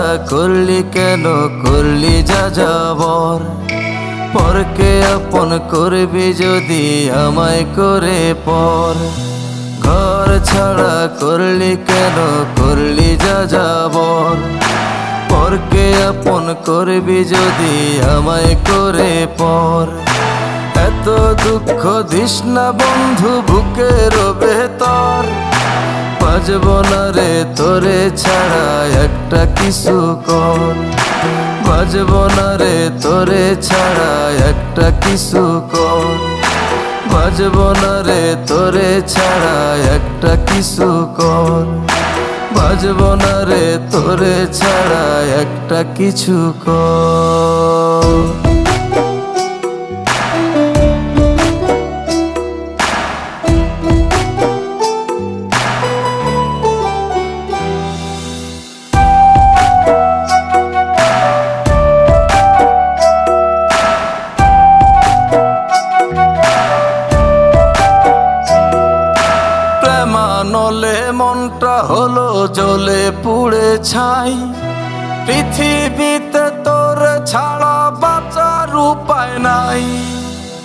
ছাড়া করলি কেন, করলি যা যাবর। পরকে আপন করবি যদি আমায় করে পর। ঘর ছাড়া করলি কেন, করলি যা যাবর। পরকে আপন করবি যদি আমায় করে পর। এত দুঃখ দিস না বন্ধু বুকের ভেতর। বাজব না রে তোরে ছাড়া একটা কিছু কর। বাজব না রে তোরে ছাড়া একটা কিছু কর। বাজব না রে তোরে ছাড়া একটা কিছু কর। বাজব না রে তোরে ছাড়া একটা কিছু কর। নলে মনটা হলো জ্বলে পুড়ে ছাই। পৃথিবীতে তোর ছাড়া বাঁচার উপায় নাই।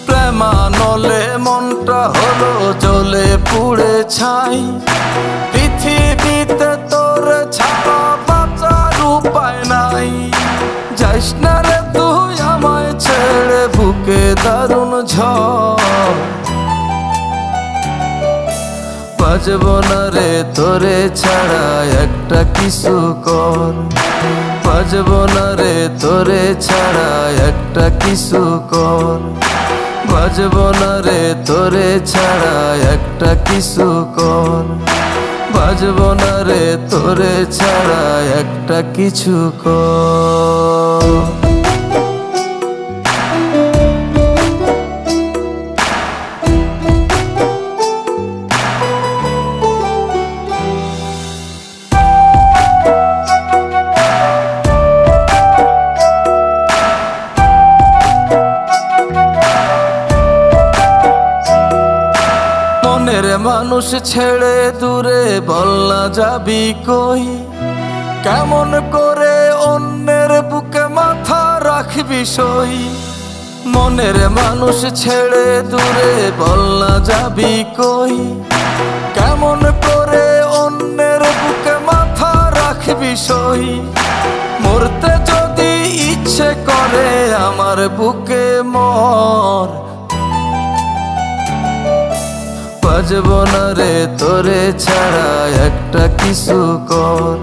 প্রেমানলে মনটা হলো জ্বলে পুড়ে ছাই। পৃথিবীতে তোর ছাড়া বাঁচার উপায় নাই। যাইস না রে তুই আমায় ছেড়ে বুকে দারুণ ঝড়। বাজব না রে তোরে ছাড়া একটা কিছু কর। বাজব না রে তোরে ছাড়া একটা কিছু কর। বাজব না রে তোরে ছাড়া একটা কিছু কর। বাজব না রে তোরে ছাড়া একটা কিছু কর। মনের মানুষ ছেড়ে দূরে বল না যাবি কই। কেমন করে অন্যের বুকে মাথা রাখবি সই। মনের মানুষ ছেড়ে দূরে বল না যাবি কই। কেমন করে অন্যের বুকে মাথা রাখবি সই। মরতে যদি ইচ্ছে করে আমার বুকে মর। বাজব না রে তোরে ছাড়া একটা কিছু কর।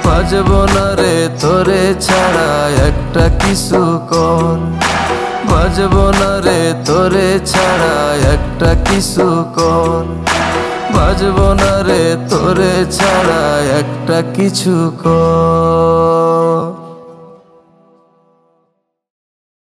বাজব না রে তোরে ছাড়া একটা কিছু কর। বাজব না রে তোরে ছাড়া একটা কিছু কর। বাজব না রে তোরে ছাড়া একটা কিছু কর।